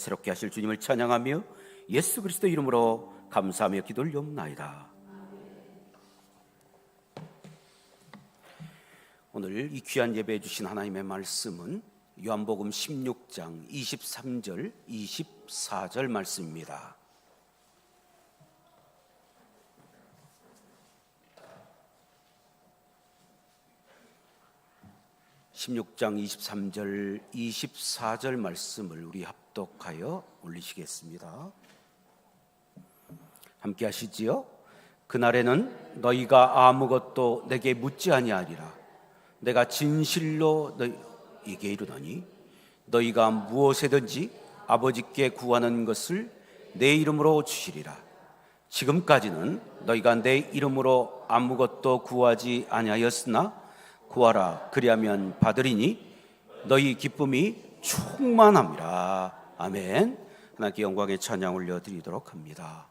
새롭게 하실 주님을 찬양하며 예수 그리스도 이름으로 감사하며 기도를 올려옵나이다. 오늘 이 귀한 예배해 주신 하나님의 말씀은 요한복음 16장 23절 24절 말씀입니다. (16장 23절 24절) 말씀을 우리 합독하여 올리시겠습니다. 함께 하시지요. 그날에는 너희가 아무것도 내게 묻지 아니하리라. 내가 진실로 너희에게 이르노니 너희가 무엇이든지 아버지께 구하는 것을 내 이름으로 주시리라. 지금까지는 너희가 내 이름으로 아무것도 구하지 아니하였으나 구하라 그리하면 받으리니 너희 기쁨이 충만함이라. 아멘. 하나님께 영광의 찬양 올려드리도록 합니다.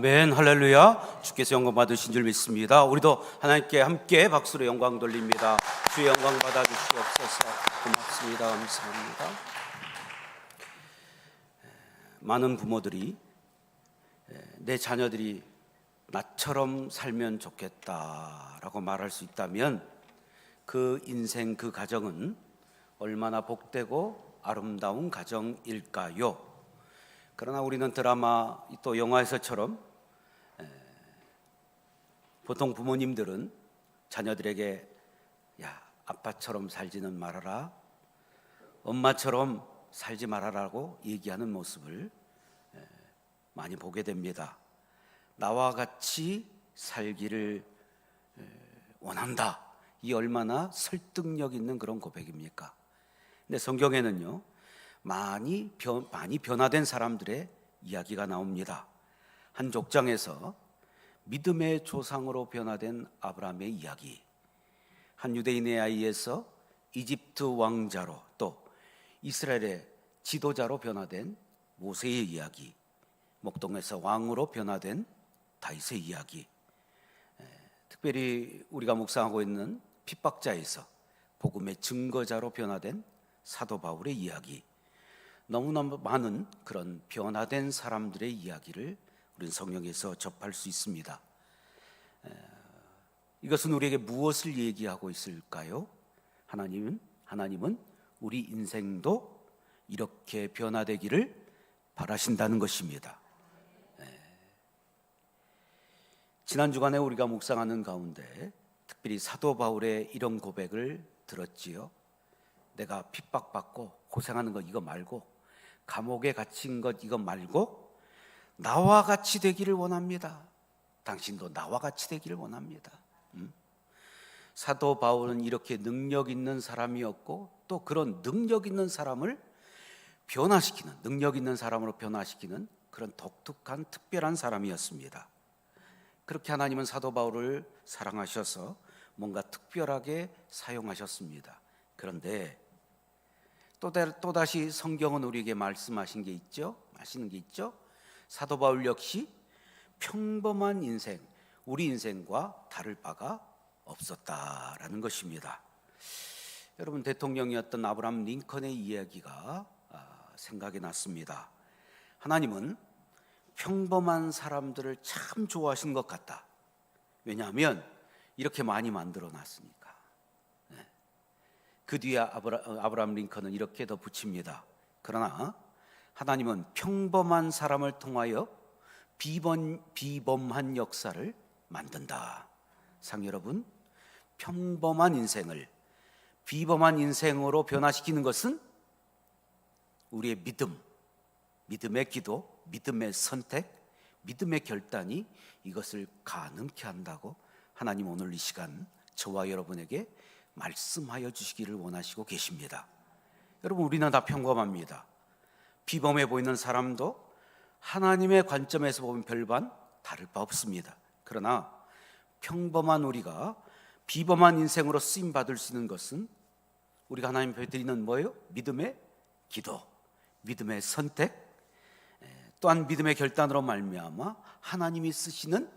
아멘, 할렐루야. 주께서 영광 받으신 줄 믿습니다. 우리도 하나님께 함께 박수로 영광 돌립니다. 주의 영광 받아 주시옵소서. 고맙습니다. 감사합니다. 많은 부모들이 내 자녀들이 나처럼 살면 좋겠다라고 말할 수 있다면 그 인생, 그 가정은 얼마나 복되고 아름다운 가정일까요? 그러나 우리는 드라마 또 영화에서처럼 보통 부모님들은 자녀들에게 야, 아빠처럼 살지는 말아라, 엄마처럼 살지 말아라고 얘기하는 모습을 많이 보게 됩니다. 나와 같이 살기를 원한다. 이 얼마나 설득력 있는 그런 고백입니까? 근데 성경에는요, 많이 변화된 사람들의 이야기가 나옵니다. 한 족장에서 믿음의 조상으로 변화된 아브라함의 이야기, 한 유대인의 아이에서 이집트 왕자로, 또 이스라엘의 지도자로 변화된 모세의 이야기, 목동에서 왕으로 변화된 다윗의 이야기, 특별히 우리가 묵상하고 있는 핍박자에서 복음의 증거자로 변화된 사도 바울의 이야기, 너무나 많은 그런 변화된 사람들의 이야기를 우리는 성경에서 접할 수 있습니다. 이것은 우리에게 무엇을 얘기하고 있을까요? 하나님은 우리 인생도 이렇게 변화되기를 바라신다는 것입니다. 지난 주간에 우리가 묵상하는 가운데 특별히 사도 바울의 이런 고백을 들었지요. 내가 핍박받고 고생하는 것 이거 말고, 감옥에 갇힌 것 이거 말고 나와 같이 되기를 원합니다. 당신도 나와 같이 되기를 원합니다. 사도 바울은 이렇게 능력 있는 사람이었고, 또 그런 능력 있는 사람을 변화시키는, 능력 있는 사람으로 변화시키는 그런 독특한 특별한 사람이었습니다. 그렇게 하나님은 사도 바울을 사랑하셔서 뭔가 특별하게 사용하셨습니다. 그런데 또다시 성경은 우리에게 말씀하시는 게 있죠. 사도 바울 역시 평범한 인생, 우리 인생과 다를 바가 없었다라는 것입니다. 여러분, 대통령이었던 아브라함 링컨의 이야기가 생각이 났습니다. 하나님은 평범한 사람들을 참 좋아하시는 것 같다. 왜냐하면 이렇게 많이 만들어 놨으니까. 그 뒤에 아브라함 링컨은 이렇게 더 붙입니다. 그러나 하나님은 평범한 사람을 통하여 비범한 역사를 만든다. 상 여러분, 평범한 인생을 비범한 인생으로 변화시키는 것은 우리의 믿음, 믿음의 기도, 믿음의 선택, 믿음의 결단이 이것을 가능케 한다고 하나님 오늘 이 시간 저와 여러분에게 말씀하여 주시기를 원하시고 계십니다. 여러분, 우리는 다 평범합니다. 비범해 보이는 사람도 하나님의 관점에서 보면 별반 다를 바 없습니다. 그러나 평범한 우리가 비범한 인생으로 쓰임 받을 수 있는 것은 우리가 하나님 앞에 드리는 뭐예요? 믿음의 기도, 믿음의 선택, 또한 믿음의 결단으로 말미암아 하나님이 쓰시는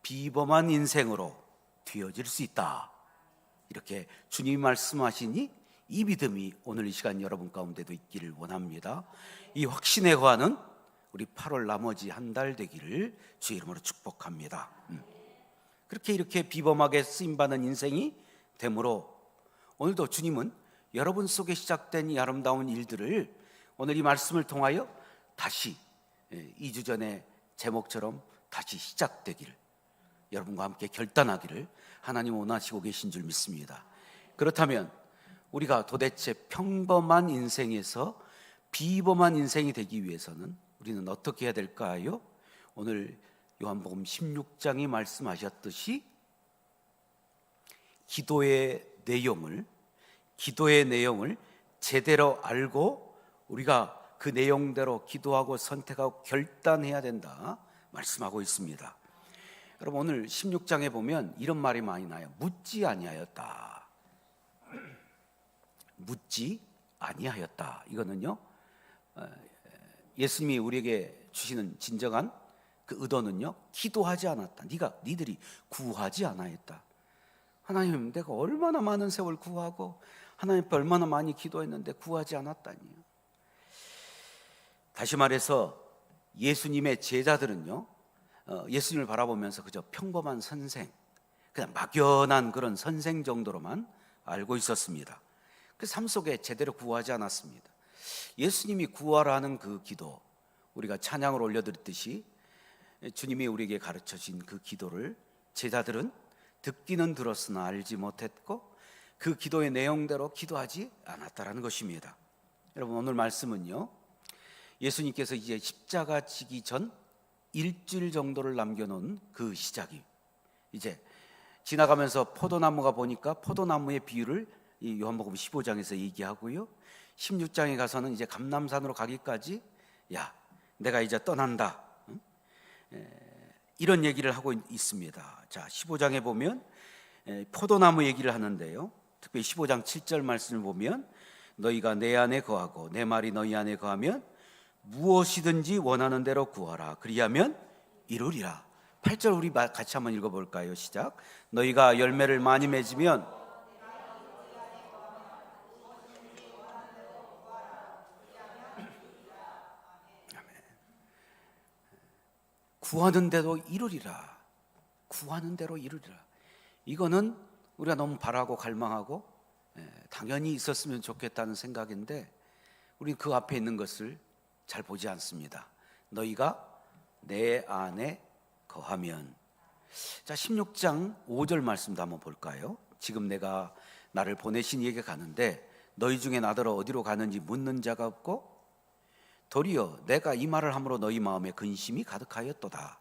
비범한 인생으로 되어질 수 있다. 이렇게 주님이 말씀하시니 이 믿음이 오늘 이 시간 여러분 가운데도 있기를 원합니다. 이 확신에 거하는 우리 8월 나머지 한 달 되기를 주의 이름으로 축복합니다. 그렇게 이렇게 비범하게 쓰임받는 인생이 되므로 오늘도 주님은 여러분 속에 시작된 이 아름다운 일들을 오늘 이 말씀을 통하여 다시 2주 전에 제목처럼 다시 시작되기를, 여러분과 함께 결단하기를 하나님 원하시고 계신 줄 믿습니다. 그렇다면 우리가 도대체 평범한 인생에서 비범한 인생이 되기 위해서는 우리는 어떻게 해야 될까요? 오늘 요한복음 16장이 말씀하셨듯이 기도의 내용을 제대로 알고 우리가 그 내용대로 기도하고 선택하고 결단해야 된다 말씀하고 있습니다. 여러분, 오늘 16장에 보면 이런 말이 많이 나요. 묻지 아니하였다. 묻지 아니하였다. 이거는요, 예수님이 우리에게 주시는 진정한 그 의도는요, 기도하지 않았다. 니들이 구하지 않았다. 하나님, 내가 얼마나 많은 세월 구하고 하나님 앞에 얼마나 많이 기도했는데 구하지 않았다니요. 다시 말해서 예수님의 제자들은요, 예수님을 바라보면서 그저 평범한 선생, 그냥 막연한 그런 선생 정도로만 알고 있었습니다. 그 삶 속에 제대로 구하지 않았습니다. 예수님이 구하라 하는 그 기도, 우리가 찬양을 올려드렸듯이 주님이 우리에게 가르쳐 주신 그 기도를 제자들은 듣기는 들었으나 알지 못했고 그 기도의 내용대로 기도하지 않았다라는 것입니다. 여러분, 오늘 말씀은요, 예수님께서 이제 십자가 지기 전 일주일 정도를 남겨놓은 그 시작이, 이제 지나가면서 포도나무가 보니까 포도나무의 비유를 이 요한복음 15장에서 얘기하고요, 16장에 가서는 이제 감람산으로 가기까지, 야, 내가 이제 떠난다, 이런 얘기를 하고 있습니다. 자, 15장에 보면 포도나무 얘기를 하는데요, 특별히 15장 7절 말씀을 보면 너희가 내 안에 거하고 내 말이 너희 안에 거하면 무엇이든지 원하는 대로 구하라 그리하면 이루리라. 8절 우리 같이 한번 읽어볼까요? 시작. 너희가 열매를 많이 맺으면 구하는 대로 이루리라. 구하는 대로 이루리라. 이거는 우리가 너무 바라고 갈망하고 당연히 있었으면 좋겠다는 생각인데 우리는 그 앞에 있는 것을 잘 보지 않습니다. 너희가 내 안에 거하면. 자, 16장 5절 말씀도 한번 볼까요? 지금 내가 나를 보내신 이에게 가는데 너희 중에 나더러 어디로 가는지 묻는 자가 없고 도리어 내가 이 말을 함으로 너희 마음에 근심이 가득하였도다.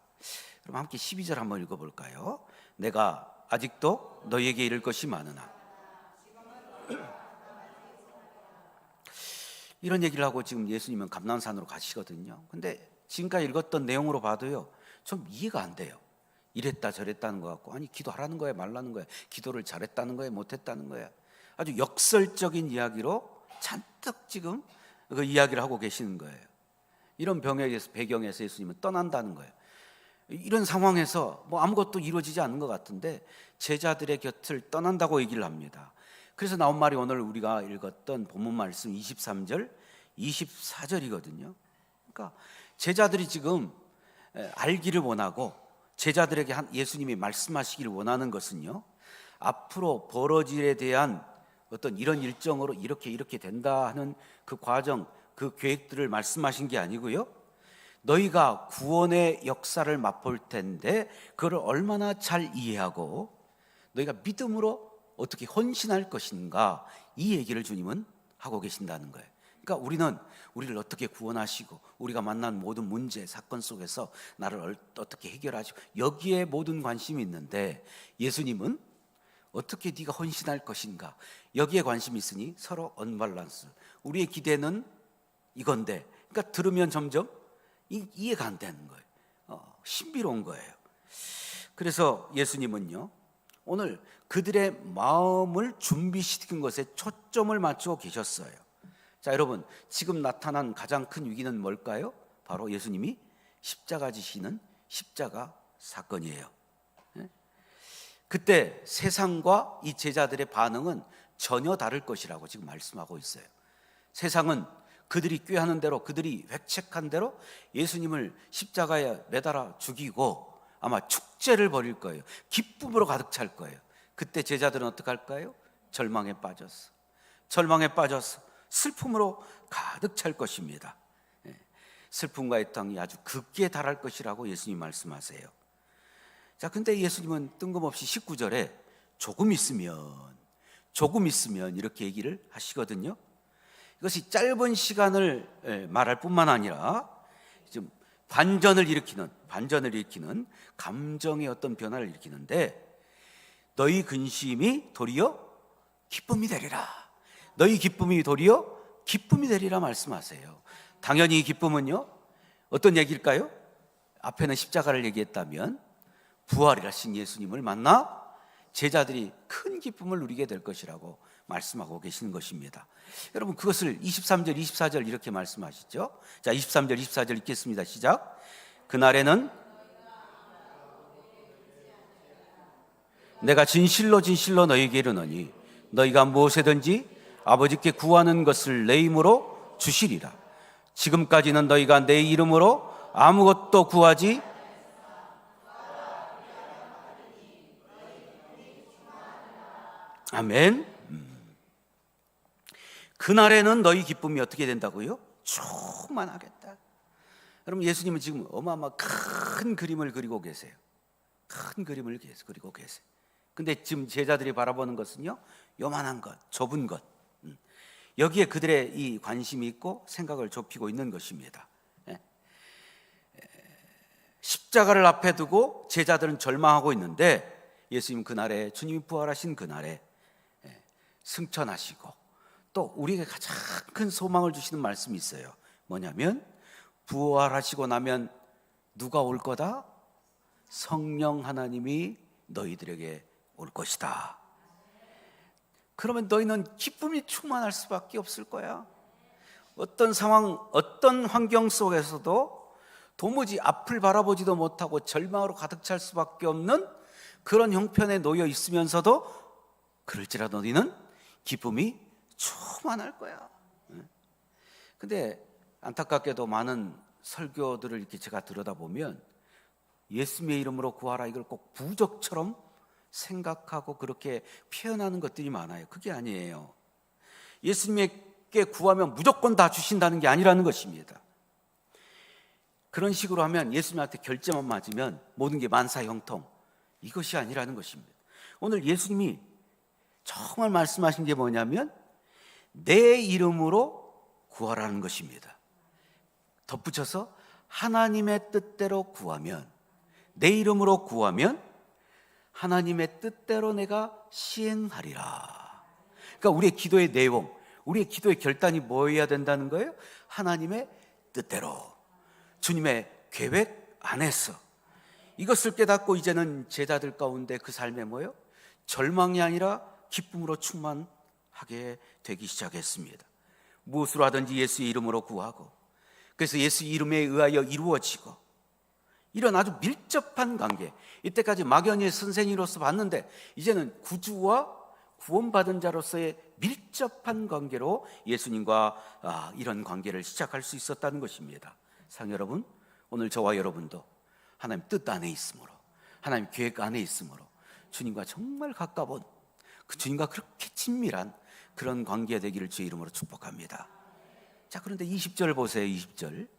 그럼 함께 12절 한번 읽어볼까요? 내가 아직도 너희에게 이를 것이 많으나. 이런 얘기를 하고 지금 예수님은 감람산으로 가시거든요. 근데 지금까지 읽었던 내용으로 봐도요, 좀 이해가 안 돼요. 이랬다 저랬다는 것 같고, 아니 기도하라는 거야 말라는 거야, 기도를 잘했다는 거야 못했다는 거야, 아주 역설적인 이야기로 잔뜩 지금 그 이야기를 하고 계시는 거예요. 이런 배경에서 예수님은 떠난다는 거예요. 이런 상황에서 뭐 아무것도 이루어지지 않는 것 같은데 제자들의 곁을 떠난다고 얘기를 합니다. 그래서 나온 말이 오늘 우리가 읽었던 본문 말씀 23절, 24절이거든요. 그러니까 제자들이 지금 알기를 원하고 제자들에게 예수님이 말씀하시기를 원하는 것은요, 앞으로 벌어질 일에 대한 어떤 이런 일정으로 이렇게 된다 하는 그 과정, 그 계획들을 말씀하신 게 아니고요, 너희가 구원의 역사를 맛볼 텐데 그걸 얼마나 잘 이해하고 너희가 믿음으로 어떻게 헌신할 것인가, 이 얘기를 주님은 하고 계신다는 거예요. 그러니까 우리를 어떻게 구원하시고 우리가 만난 모든 문제, 사건 속에서 나를 어떻게 해결하시고 여기에 모든 관심이 있는데 예수님은 어떻게 네가 헌신할 것인가, 여기에 관심이 있으니 서로 언밸런스. 우리의 기대는 이건데, 그러니까 들으면 점점 이해가 안 되는 거예요. 신비로운 거예요. 그래서 예수님은요, 오늘 그들의 마음을 준비시킨 것에 초점을 맞추고 계셨어요. 자, 여러분, 지금 나타난 가장 큰 위기는 뭘까요? 바로 예수님이 십자가 지시는 십자가 사건이에요. 그때 세상과 이 제자들의 반응은 전혀 다를 것이라고 지금 말씀하고 있어요. 세상은 그들이 꾀하는 대로, 그들이 회책한 대로 예수님을 십자가에 매달아 죽이고 아마 축제를 벌일 거예요. 기쁨으로 가득 찰 거예요. 그때 제자들은 어떻게 할까요? 절망에 빠져서 슬픔으로 가득 찰 것입니다. 슬픔과의 땅이 아주 극기에 달할 것이라고 예수님 말씀하세요. 자, 근데 예수님은 뜬금없이 19절에 조금 있으면 이렇게 얘기를 하시거든요. 이것이 짧은 시간을 말할 뿐만 아니라 좀 반전을 일으키는 감정의 어떤 변화를 일으키는데, 너희 근심이 도리어 기쁨이 되리라. 너희 기쁨이 도리어 기쁨이 되리라 말씀하세요. 당연히 이 기쁨은요, 어떤 얘기일까요? 앞에는 십자가를 얘기했다면 부활이라신 예수님을 만나 제자들이 큰 기쁨을 누리게 될 것이라고 말씀하고 계시는 것입니다. 여러분, 그것을 23절, 24절 이렇게 말씀하시죠. 자, 23절, 24절 읽겠습니다. 시작. 그날에는 내가 진실로 진실로 너희에게 이르노니 너희가 무엇이든지 아버지께 구하는 것을 내 이름으로 주시리라. 지금까지는 너희가 내 이름으로 아무것도 구하지 아멘. 그날에는 너희 기쁨이 어떻게 된다고요? 충만하겠다. 여러분, 예수님은 지금 어마어마 큰 그림을 그리고 계세요. 큰 그림을 그리고 계세요. 근데 지금 제자들이 바라보는 것은요, 요만한 것, 좁은 것, 여기에 그들의 이 관심이 있고 생각을 좁히고 있는 것입니다. 십자가를 앞에 두고 제자들은 절망하고 있는데, 예수님 그날에, 주님이 부활하신 그날에 승천하시고 또 우리에게 가장 큰 소망을 주시는 말씀이 있어요. 뭐냐면, 부활하시고 나면 누가 올 거다? 성령 하나님이 너희들에게 올 것이다. 그러면 너희는 기쁨이 충만할 수밖에 없을 거야. 어떤 상황, 어떤 환경 속에서도 도무지 앞을 바라보지도 못하고 절망으로 가득 찰 수밖에 없는 그런 형편에 놓여 있으면서도 그럴지라도 너희는 기쁨이 충만할 거야. 근데 안타깝게도 많은 설교들을 이렇게 제가 들여다보면 예수님의 이름으로 구하라, 이걸 꼭 부적처럼 생각하고 그렇게 표현하는 것들이 많아요. 그게 아니에요. 예수님께 구하면 무조건 다 주신다는 게 아니라는 것입니다. 그런 식으로 하면, 예수님한테 결제만 맞으면 모든 게 만사형통, 이것이 아니라는 것입니다. 오늘 예수님이 정말 말씀하신 게 뭐냐면 내 이름으로 구하라는 것입니다. 덧붙여서 하나님의 뜻대로 구하면, 내 이름으로 구하면 하나님의 뜻대로 내가 시행하리라. 그러니까 우리의 기도의 내용, 우리의 기도의 결단이 뭐여야 된다는 거예요? 하나님의 뜻대로, 주님의 계획 안에서. 이것을 깨닫고 이제는 제자들 가운데 그 삶에 뭐예요? 절망이 아니라 기쁨으로 충만하게 되기 시작했습니다. 무엇으로 하든지 예수의 이름으로 구하고, 그래서 예수 이름에 의하여 이루어지고, 이런 아주 밀접한 관계, 이때까지 막연히 선생님으로서 봤는데 이제는 구주와 구원받은 자로서의 밀접한 관계로 예수님과 이런 관계를 시작할 수 있었다는 것입니다. 상 여러분, 오늘 저와 여러분도 하나님 뜻 안에 있으므로, 하나님 계획 안에 있으므로 주님과 정말 가까운, 그 주님과 그렇게 친밀한 그런 관계 되기를 주의 이름으로 축복합니다. 자, 그런데 20절 보세요. 20절.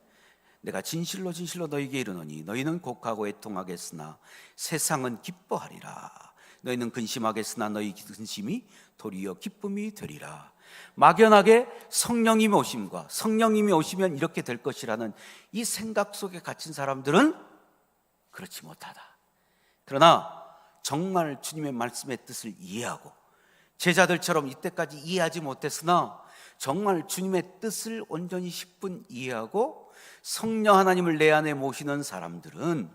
내가 진실로 진실로 너희에게 이르노니 너희는 곡하고 애통하겠으나 세상은 기뻐하리라. 너희는 근심하겠으나 너희 근심이 도리어 기쁨이 되리라. 막연하게 성령님의 오심과 성령님이 오시면 이렇게 될 것이라는 이 생각 속에 갇힌 사람들은 그렇지 못하다. 그러나 정말 주님의 말씀의 뜻을 이해하고, 제자들처럼 이때까지 이해하지 못했으나 정말 주님의 뜻을 온전히 10분 이해하고 성령 하나님을 내 안에 모시는 사람들은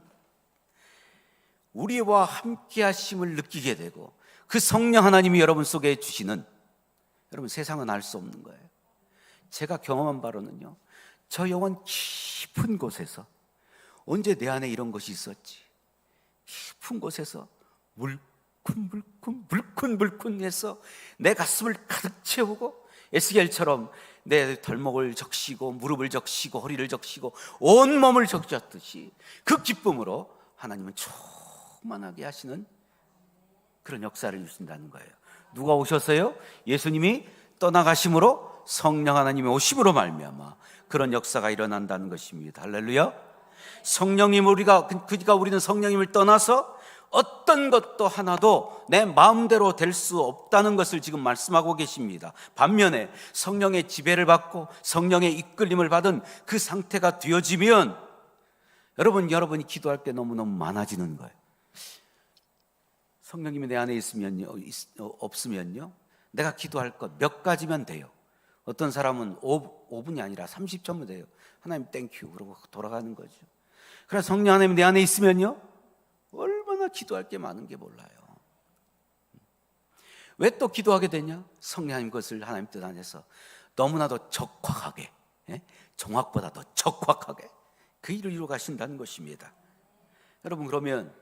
우리와 함께 하심을 느끼게 되고, 그 성령 하나님이 여러분 속에 주시는, 여러분 세상은 알 수 없는 거예요. 제가 경험한 바로는요, 저 영혼 깊은 곳에서 언제 내 안에 이런 것이 있었지, 깊은 곳에서 물큰물큰해서 내 가슴을 가득 채우고, 에스겔처럼 내 덜목을 적시고 무릎을 적시고 허리를 적시고 온몸을 적셨듯이 그 기쁨으로 하나님은 충만하게 하시는 그런 역사를 주신다는 거예요. 누가 오셨어요? 예수님이 떠나가심으로 성령 하나님의 오심으로 말미암아 그런 역사가 일어난다는 것입니다. 할렐루야. 성령님, 그러니까 우리는 성령님을 떠나서 어떤 것도 하나도 내 마음대로 될 수 없다는 것을 지금 말씀하고 계십니다. 반면에 성령의 지배를 받고 성령의 이끌림을 받은 그 상태가 되어지면 여러분이 기도할 게 너무너무 많아지는 거예요. 성령님이 내 안에 없으면요, 내가 기도할 것 몇 가지면 돼요. 어떤 사람은 5분이 아니라 30초면 돼요. 하나님 땡큐 그러고 돌아가는 거죠. 그래서 성령 하나님 내 안에 있으면요, 얼마나 기도할 게 많은 게 몰라요. 왜 또 기도하게 되냐? 성령 하나님 것을 하나님 뜻 안에서 너무나도 적확하게, 정확보다 더 적확하게 그 일을 이루어 가신다는 것입니다. 여러분, 그러면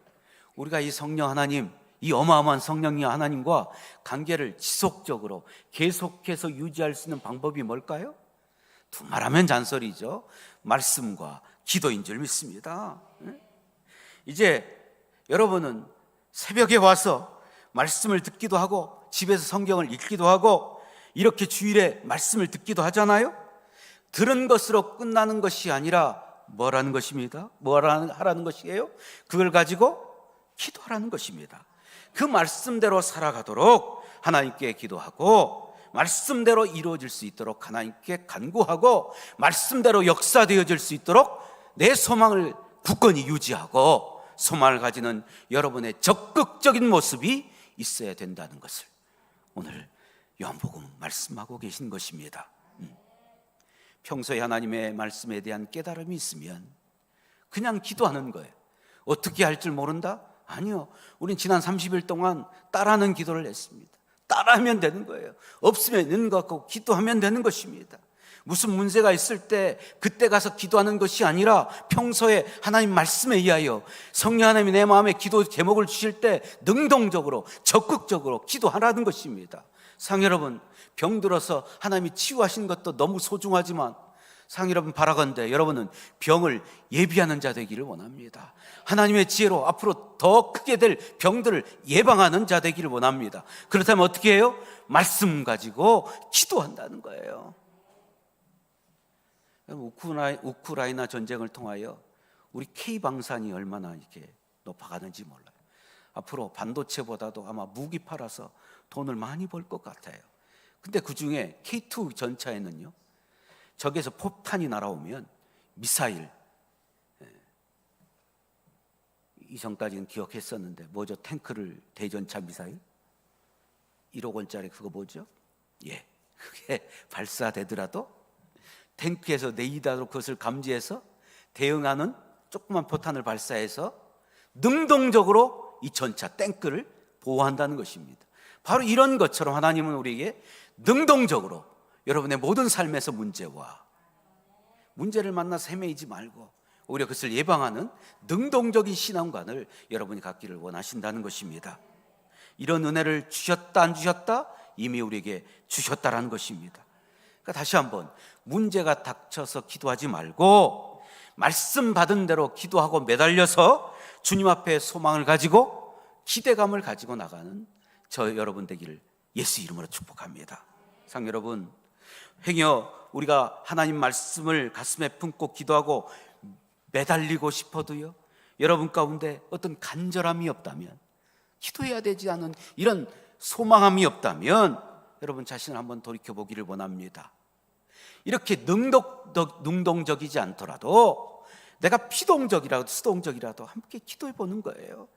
우리가 이 성령 하나님, 이 어마어마한 성령이 하나님과 관계를 지속적으로 계속해서 유지할 수 있는 방법이 뭘까요? 두말하면 잔소리죠. 말씀과 기도인 줄 믿습니다. 이제 여러분은 새벽에 와서 말씀을 듣기도 하고 집에서 성경을 읽기도 하고 이렇게 주일에 말씀을 듣기도 하잖아요. 들은 것으로 끝나는 것이 아니라 뭐라는 것입니다? 하라는 것이에요? 그걸 가지고 기도하라는 것입니다. 그 말씀대로 살아가도록 하나님께 기도하고 말씀대로 이루어질 수 있도록 하나님께 간구하고 말씀대로 역사되어질 수 있도록 내 소망을 굳건히 유지하고 소망을 가지는 여러분의 적극적인 모습이 있어야 된다는 것을 오늘 요한복음 말씀하고 계신 것입니다. 평소에 하나님의 말씀에 대한 깨달음이 있으면 그냥 기도하는 거예요. 어떻게 할 줄 모른다? 아니요. 우린 지난 30일 동안 따라하는 기도를 했습니다. 따라하면 되는 거예요. 없으면 있는 것 같고 기도하면 되는 것입니다. 무슨 문제가 있을 때 그때 가서 기도하는 것이 아니라 평소에 하나님 말씀에 의하여 성령 하나님이 내 마음에 기도 제목을 주실 때 능동적으로 적극적으로 기도하라는 것입니다. 상 여러분, 병들어서 하나님이 치유하신 것도 너무 소중하지만 상 여러분 바라건대 여러분은 병을 예비하는 자 되기를 원합니다. 하나님의 지혜로 앞으로 더 크게 될 병들을 예방하는 자 되기를 원합니다. 그렇다면 어떻게 해요? 말씀 가지고 기도한다는 거예요. 우크라이나 전쟁을 통하여 우리 K방산이 얼마나 이렇게 높아가는지 몰라요. 앞으로 반도체보다도 아마 무기 팔아서 돈을 많이 벌 것 같아요. 근데 그 중에 K2 전차에는요, 적에서 폭탄이 날아오면 미사일, 이전까지는 기억했었는데 뭐죠? 탱크를 대전차 미사일 1억 원짜리 그거 뭐죠? 예, 그게 발사되더라도 탱크에서 레이더로 그것을 감지해서 대응하는 조그만 포탄을 발사해서 능동적으로 이 전차 탱크를 보호한다는 것입니다. 바로 이런 것처럼 하나님은 우리에게 능동적으로 여러분의 모든 삶에서 문제를 만나서 헤매이지 말고 오히려 그것을 예방하는 능동적인 신앙관을 여러분이 갖기를 원하신다는 것입니다. 이런 은혜를 주셨다 안 주셨다? 이미 우리에게 주셨다라는 것입니다. 그러니까 다시 한번 문제가 닥쳐서 기도하지 말고 말씀 받은 대로 기도하고 매달려서 주님 앞에 소망을 가지고 기대감을 가지고 나가는 저 여러분 되기를 예수 이름으로 축복합니다. 상 여러분, 행여 우리가 하나님 말씀을 가슴에 품고 기도하고 매달리고 싶어도요, 여러분 가운데 어떤 간절함이 없다면, 기도해야 되지 않은 이런 소망함이 없다면 여러분 자신을 한번 돌이켜보기를 원합니다. 이렇게 능동적이지 않더라도 내가 피동적이라도 수동적이라도 함께 기도해보는 거예요.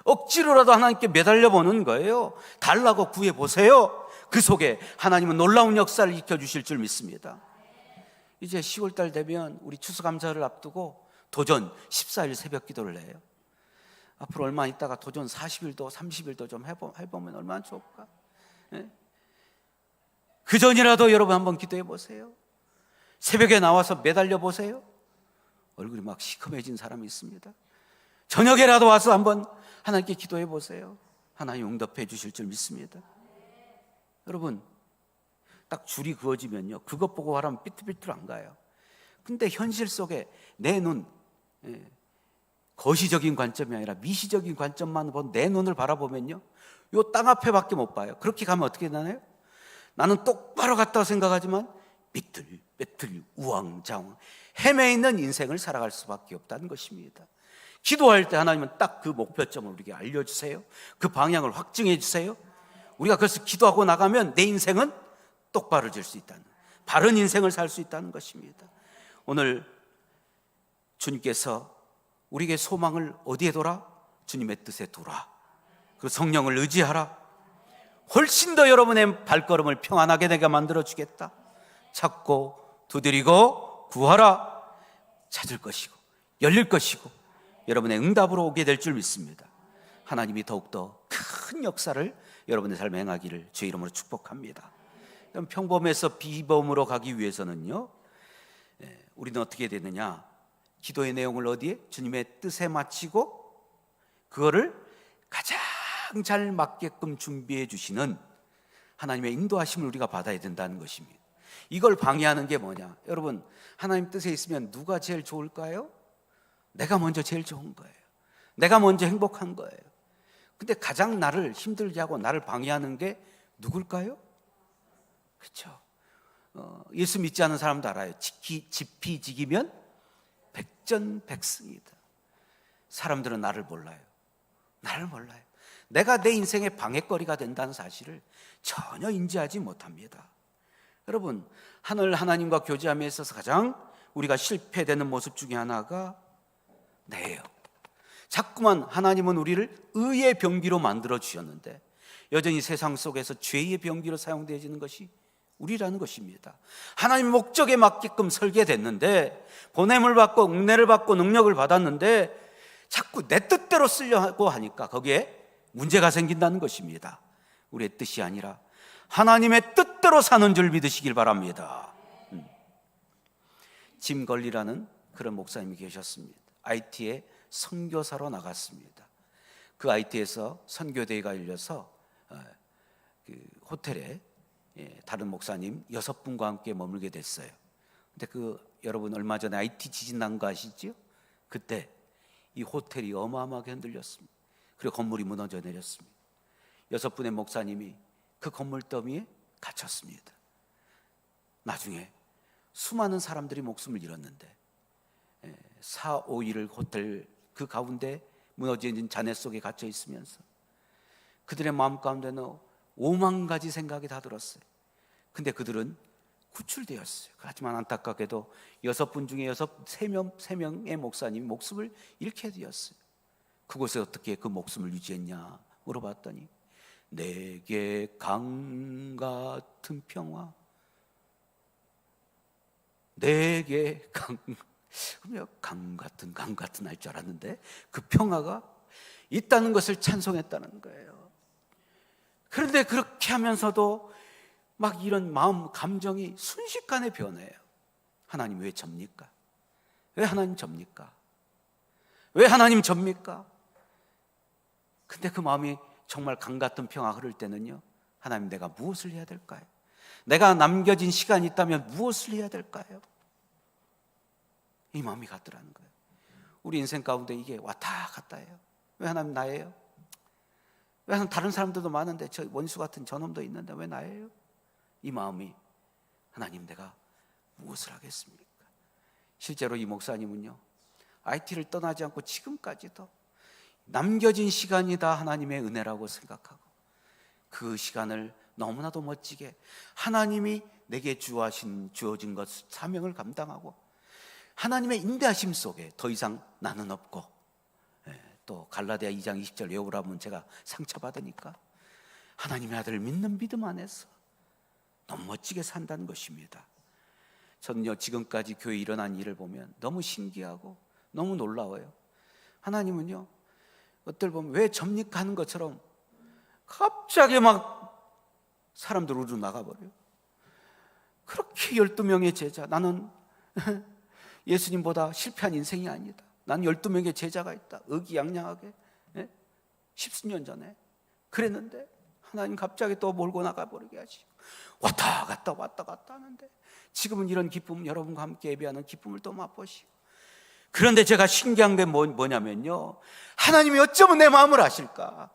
억지로라도 하나님께 매달려보는 거예요. 달라고 구해보세요. 그 속에 하나님은 놀라운 역사를 익혀주실 줄 믿습니다. 이제 10월달 되면 우리 추수감사를 앞두고 도전 14일 새벽 기도를 해요. 앞으로 얼마 있다가 도전 40일도 30일도 좀 해보면 얼마나 좋을까? 네? 그 전이라도 여러분 한번 기도해 보세요. 새벽에 나와서 매달려 보세요. 얼굴이 막 시커매진 사람이 있습니다. 저녁에라도 와서 한번 하나님께 기도해 보세요. 하나님 응답해 주실 줄 믿습니다. 여러분, 딱 줄이 그어지면요, 그것 보고 하라면 삐뚤삐뚤 안 가요. 근데 현실 속에 내 눈, 거시적인 관점이 아니라 미시적인 관점만 본 내 눈을 바라보면요, 요 땅 앞에밖에 못 봐요. 그렇게 가면 어떻게 되나요? 나는 똑바로 갔다고 생각하지만 삐뚤 우왕좌왕 헤매있는 인생을 살아갈 수밖에 없다는 것입니다. 기도할 때 하나님은 딱 그 목표점을 우리에게 알려주세요. 그 방향을 확증해 주세요. 우리가 그래서 기도하고 나가면 내 인생은 똑바로질 수 있다는, 바른 인생을 살 수 있다는 것입니다. 오늘 주님께서 우리에게 소망을 어디에 둬라? 주님의 뜻에 둬라. 그 성령을 의지하라. 훨씬 더 여러분의 발걸음을 평안하게 내가 만들어주겠다. 찾고 두드리고 구하라. 찾을 것이고 열릴 것이고 여러분의 응답으로 오게 될 줄 믿습니다. 하나님이 더욱더 큰 역사를 여러분의 삶에 행하기를 주의 이름으로 축복합니다. 평범에서 비범으로 가기 위해서는요, 우리는 어떻게 되느냐? 기도의 내용을 어디에? 주님의 뜻에 맞추고 그거를 가장 가장 잘 맞게끔 준비해 주시는 하나님의 인도하심을 우리가 받아야 된다는 것입니다. 이걸 방해하는 게 뭐냐? 여러분, 하나님 뜻에 있으면 누가 제일 좋을까요? 내가 먼저 제일 좋은 거예요. 내가 먼저 행복한 거예요. 근데 가장 나를 힘들게 하고 나를 방해하는 게 누굴까요? 그렇죠. 예수 믿지 않는 사람도 알아요. 지피지기면 백전백승이다. 사람들은 나를 몰라요. 나를 몰라요. 내가 내 인생의 방해거리가 된다는 사실을 전혀 인지하지 못합니다. 여러분, 하나님과 교제함에 있어서 가장 우리가 실패되는 모습 중에 하나가 내예요. 자꾸만 하나님은 우리를 의의 병기로 만들어 주셨는데 여전히 세상 속에서 죄의 병기로 사용되어지는 것이 우리라는 것입니다. 하나님의 목적에 맞게끔 설계됐는데, 보냄을 받고 은혜를 받고 능력을 받았는데 자꾸 내 뜻대로 쓰려고 하니까 거기에 문제가 생긴다는 것입니다. 우리의 뜻이 아니라 하나님의 뜻대로 사는 줄 믿으시길 바랍니다. 짐 걸리라는 그런 목사님이 계셨습니다. IT에 선교사로 나갔습니다. 그 IT에서 선교대회가 열려서 그 호텔에 다른 목사님 6분과 함께 머물게 됐어요. 근데 여러분 얼마 전에 IT 지진 난 거 아시죠? 그때 이 호텔이 어마어마하게 흔들렸습니다. 그리고 건물이 무너져 내렸습니다. 6분의 목사님이 그 건물 더미에 갇혔습니다. 나중에 수많은 사람들이 목숨을 잃었는데 4, 5일을 호텔 그 가운데 무너진 잔해 속에 갇혀 있으면서 그들의 마음 가운데는 5만 가지 생각이 다 들었어요. 근데 그들은 구출되었어요. 하지만 안타깝게도 6분 중에 3명의 목사님이 목숨을 잃게 되었어요. 그곳에 어떻게 그 목숨을 유지했냐 물어봤더니 내게 강 같은 평화, 내게 강 같은 할 줄 알았는데 그 평화가 있다는 것을 찬송했다는 거예요. 그런데 그렇게 하면서도 막 이런 마음 감정이 순식간에 변해요. 하나님 왜 접니까? 왜 하나님 접니까? 왜 하나님 접니까? 근데 그 마음이 정말 강 같은 평화 흐를 때는요, 하나님 내가 무엇을 해야 될까요? 내가 남겨진 시간이 있다면 무엇을 해야 될까요? 이 마음이 같더라는 거예요. 우리 인생 가운데 이게 왔다 갔다 해요. 왜 하나님 나예요? 왜 하나님 다른 사람들도 많은데 저 원수 같은 저놈도 있는데 왜 나예요? 이 마음이 하나님 내가 무엇을 하겠습니까? 실제로 이 목사님은요 IT를 떠나지 않고 지금까지도 남겨진 시간이다 하나님의 은혜라고 생각하고 그 시간을 너무나도 멋지게 하나님이 내게 주어진 것 사명을 감당하고 하나님의 인도하심 속에 더 이상 나는 없고, 또 갈라디아 2장 20절 외우라면 제가 상처받으니까 하나님의 아들을 믿는 믿음 안에서 너무 멋지게 산다는 것입니다. 저는요 지금까지 교회에 일어난 일을 보면 너무 신기하고 너무 놀라워요. 하나님은요 어떨 보면 왜 접니까 하는 것처럼 갑자기 막 사람들 우르르 나가버려요. 그렇게 12명의 제자, 나는 예수님보다 실패한 인생이 아니다. 난 12명의 제자가 있다. 의기양양하게 10수년 전에 그랬는데 하나님 갑자기 또 몰고 나가버리게 하시고 왔다 갔다 하는데 지금은 이런 기쁨, 여러분과 함께 예배하는 기쁨을 또 맛보시고. 그런데 제가 신기한 게 뭐냐면요, 하나님이 어쩌면 내 마음을 아실까?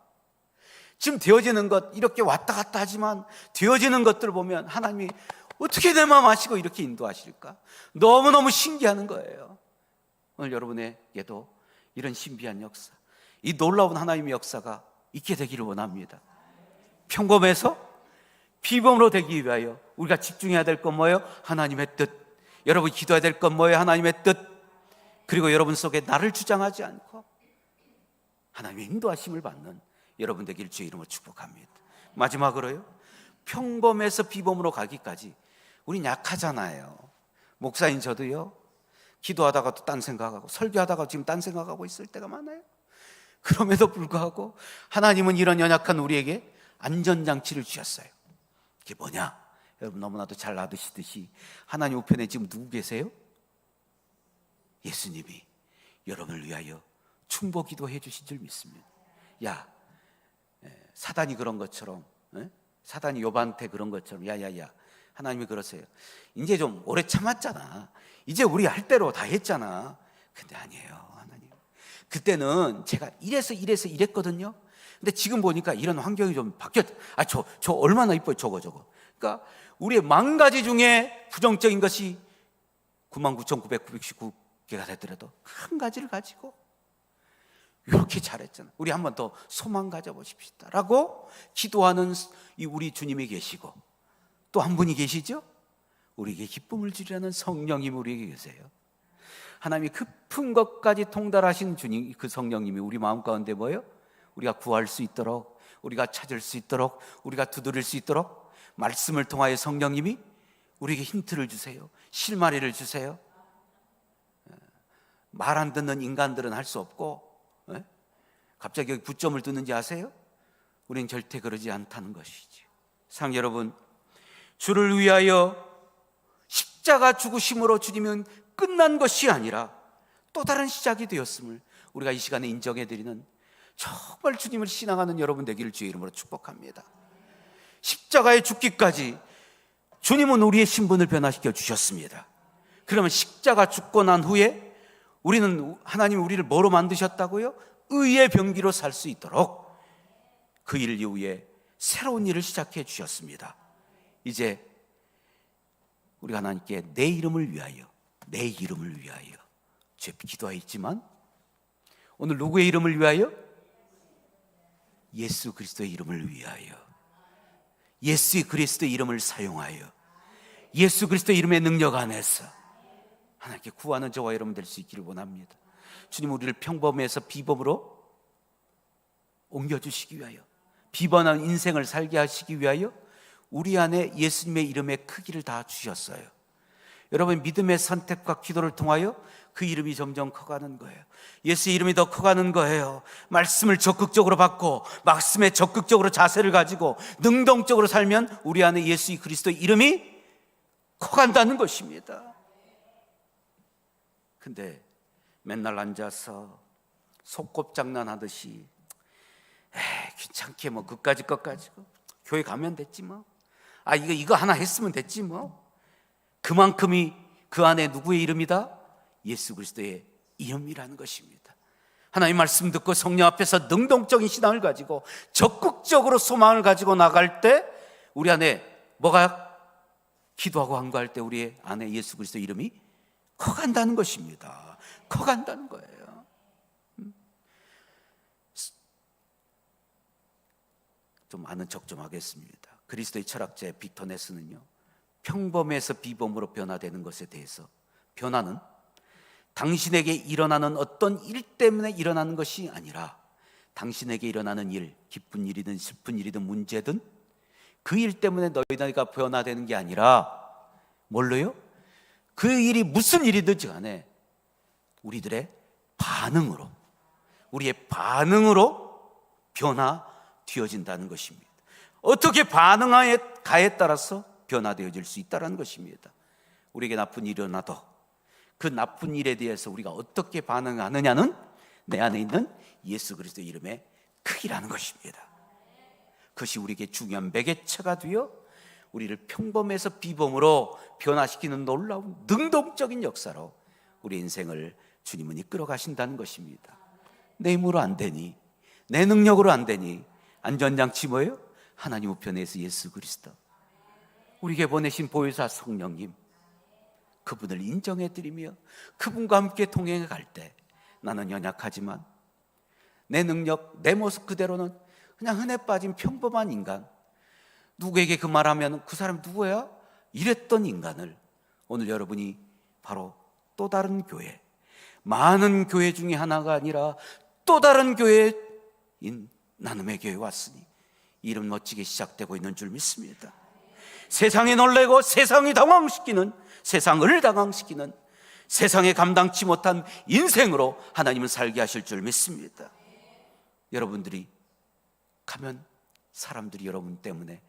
지금 되어지는 것 이렇게 왔다 갔다 하지만 되어지는 것들을 보면 하나님이 어떻게 내 마음 아시고 이렇게 인도하실까? 너무너무 신기한 거예요. 오늘 여러분에게도 이런 신비한 역사, 이 놀라운 하나님의 역사가 있게 되기를 원합니다. 평범해서 비범으로 되기 위하여 우리가 집중해야 될 건 뭐예요? 하나님의 뜻. 여러분 기도해야 될 건 뭐예요? 하나님의 뜻. 그리고 여러분 속에 나를 주장하지 않고 하나님의 인도하심을 받는 여러분 되길 주의 이름으로 축복합니다. 마지막으로요, 평범해서 비범으로 가기까지 우린 약하잖아요. 목사인 저도요 기도하다가 또 딴 생각하고 설교하다가 지금 딴 생각하고 있을 때가 많아요. 그럼에도 불구하고 하나님은 이런 연약한 우리에게 안전장치를 주셨어요. 그게 뭐냐? 여러분 너무나도 잘 아시듯이 하나님 우편에 지금 누구 계세요? 예수님이 여러분을 위하여 충고 기도해 주신 줄 믿습니다. 야, 사단이 그런 것처럼, 사단이 욥한테 그런 것처럼, 야야야, 하나님이 그러세요. 이제 좀 오래 참았잖아. 이제 우리 할 대로 다 했잖아. 근데 아니에요, 하나님. 그때는 제가 이래서 이랬거든요. 근데 지금 보니까 이런 환경이 좀 바뀌었. 저 얼마나 이뻐요, 저거. 그러니까 우리의 만 가지 중에 부정적인 것이 99,999개가 되더라도 한 가지를 가지고 이렇게 잘했잖아. 우리 한 번 더 소망 가져보십시다 라고 기도하는 이 우리 주님이 계시고, 또 한 분이 계시죠? 우리에게 기쁨을 주려는 성령님이 우리에게 계세요. 하나님이 깊은 것까지 통달하신 주님, 그 성령님이 우리 마음 가운데 뭐예요? 우리가 구할 수 있도록, 우리가 찾을 수 있도록, 우리가 두드릴 수 있도록 말씀을 통하여 성령님이 우리에게 힌트를 주세요. 실마리를 주세요. 말 안 듣는 인간들은 할 수 없고, 갑자기 여기 붙점을 두는지 아세요? 우리는 절대 그러지 않다는 것이지. 상 여러분, 주를 위하여 십자가 죽으심으로 주님은 끝난 것이 아니라 또 다른 시작이 되었음을 우리가 이 시간에 인정해드리는, 정말 주님을 신앙하는 여러분 되기를 주의 이름으로 축복합니다. 십자가에 죽기까지 주님은 우리의 신분을 변화시켜 주셨습니다. 그러면 십자가 죽고 난 후에 하나님이 우리를 뭐로 만드셨다고요? 의의 병기로 살 수 있도록 그 일 이후에 새로운 일을 시작해 주셨습니다. 이제 우리가 하나님께 내 이름을 위하여 기도하였지만 오늘 누구의 이름을 위하여? 예수 그리스도의 이름을 위하여, 예수 그리스도의 이름을 사용하여 예수 그리스도의 이름의 능력 안에서 하나님께 구하는 저와 여러분 될 수 있기를 원합니다. 주님, 우리를 평범에서 비범으로 옮겨주시기 위하여, 비범한 인생을 살게 하시기 위하여 우리 안에 예수님의 이름의 크기를 다 주셨어요. 여러분, 믿음의 선택과 기도를 통하여 그 이름이 점점 커가는 거예요. 예수의 이름이 더 커가는 거예요. 말씀을 적극적으로 받고 말씀에 적극적으로 자세를 가지고 능동적으로 살면 우리 안에 예수 그리스도의 이름이 커간다는 것입니다. 근데 맨날 앉아서 속곱장난하듯이 귀찮게 뭐 그까짓 것 가지고 교회 가면 됐지 뭐, 이거 하나 했으면 됐지 뭐. 그만큼이 그 안에 누구의 이름이다? 예수 그리스도의 이름이라는 것입니다. 하나님 말씀 듣고 성령 앞에서 능동적인 신앙을 가지고 적극적으로 소망을 가지고 나갈 때 우리 안에 뭐가, 기도하고 간구할 때 우리 안에 예수 그리스도 이름이 커간다는 것입니다. 커간다는 거예요. 좀 아는 척 좀 하겠습니다. 그리스도의 철학자 빅터 네스는요, 평범에서 비범으로 변화되는 것에 대해서, 변화는 당신에게 일어나는 어떤 일 때문에 일어나는 것이 아니라 당신에게 일어나는 일, 기쁜 일이든 슬픈 일이든 문제든 그 일 때문에 너희가 변화되는 게 아니라 뭘로요? 그 일이 무슨 일이든지 간에 우리의 반응으로 변화되어진다는 것입니다. 어떻게 반응하에 따라서 변화되어질 수 있다는 것입니다. 우리에게 나쁜 일이 일어나도 그 나쁜 일에 대해서 우리가 어떻게 반응하느냐는 내 안에 있는 예수 그리스도의 이름의 크기라는 것입니다. 그것이 우리에게 중요한 매개체가 되어 우리를 평범에서 비범으로 변화시키는 놀라운 능동적인 역사로 우리 인생을 주님은 이끌어 가신다는 것입니다. 내 힘으로 안 되니, 내 능력으로 안 되니, 안전장치 뭐예요? 하나님 우편에서 예수 그리스도, 우리에게 보내신 보혜사 성령님, 그분을 인정해드리며 그분과 함께 동행해 갈 때 나는 연약하지만 내 능력, 내 모습 그대로는 그냥 흔해 빠진 평범한 인간, 누구에게 그 말하면 그 사람 누구야? 이랬던 인간을 오늘 여러분이 바로 또 다른 교회, 많은 교회 중에 하나가 아니라 또 다른 교회인 나눔의 교회에 왔으니 이름 멋지게 시작되고 있는 줄 믿습니다. 세상에 놀래고 세상을 당황시키는, 세상에 감당치 못한 인생으로 하나님은 살게 하실 줄 믿습니다. 여러분들이 가면 사람들이 여러분 때문에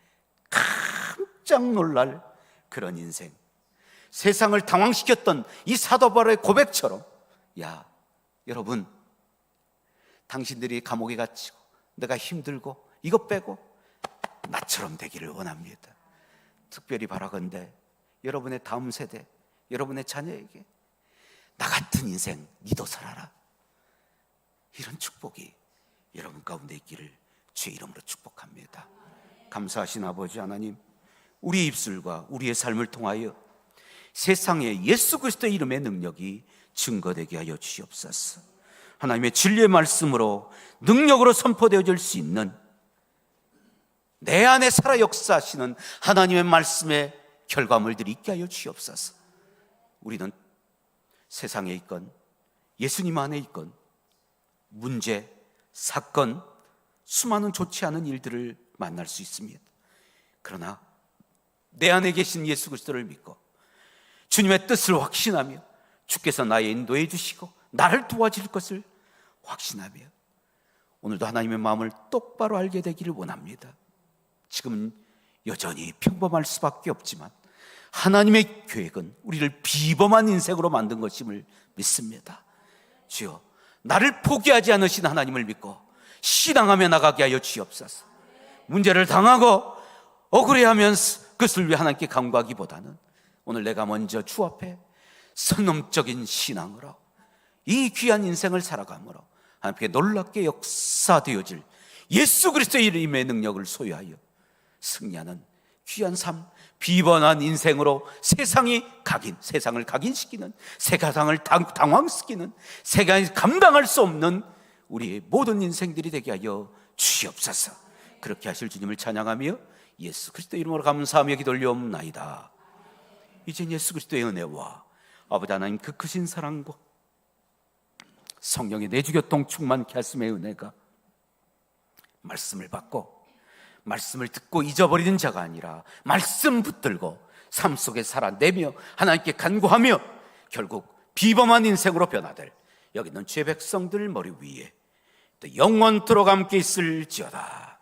깜짝 놀랄 그런 인생, 세상을 당황시켰던 이 사도 바울의 고백처럼, 여러분, 당신들이 감옥에 갇히고 내가 힘들고 이것 빼고 나처럼 되기를 원합니다. 특별히 바라건대 여러분의 다음 세대, 여러분의 자녀에게 나 같은 인생 니도 살아라, 이런 축복이 여러분 가운데 있기를 주의 이름으로 축복합니다. 감사하신 아버지 하나님, 우리의 입술과 우리의 삶을 통하여 세상에 예수 그리스도의 이름의 능력이 증거되게 하여 주시옵소서. 하나님의 진리의 말씀으로 능력으로 선포되어질 수 있는, 내 안에 살아 역사하시는 하나님의 말씀의 결과물들이 있게 하여 주시옵소서. 우리는 세상에 있건 예수님 안에 있건 문제, 사건, 수많은 좋지 않은 일들을 만날 수 있습니다. 그러나 내 안에 계신 예수 그리스도를 믿고 주님의 뜻을 확신하며 주께서 나의 인도해 주시고 나를 도와줄 것을 확신하며 오늘도 하나님의 마음을 똑바로 알게 되기를 원합니다. 지금은 여전히 평범할 수밖에 없지만 하나님의 계획은 우리를 비범한 인생으로 만든 것임을 믿습니다. 주여, 나를 포기하지 않으신 하나님을 믿고 신앙하며 나가게 하여 주시옵소서. 문제를 당하고 억울해하면서 그것을 위해 하나님께 간구하기보다는 오늘 내가 먼저 주 앞에 선언적인 신앙으로 이 귀한 인생을 살아감으로 하나님께 놀랍게 역사되어질 예수 그리스도의 이름의 능력을 소유하여 승리하는 귀한 삶, 비번한 인생으로 세상을 각인시키는, 세상을 당황시키는, 세상이 감당할 수 없는 우리의 모든 인생들이 되게 하여 주시옵소서. 그렇게 하실 주님을 찬양하며 예수 그리스도 이름으로 감사하며 기도 올려옵나이다. 이젠 예수 그리스도의 은혜와 아버지 하나님 그 크신 사랑과 성령의 내주교통 충만케 하심의 은혜가 말씀을 받고 말씀을 듣고 잊어버리는 자가 아니라 말씀 붙들고 삶 속에 살아내며 하나님께 간구하며 결국 비범한 인생으로 변화될 여기 있는 주의 백성들 머리 위에 또 영원토록 함께 있을지어다.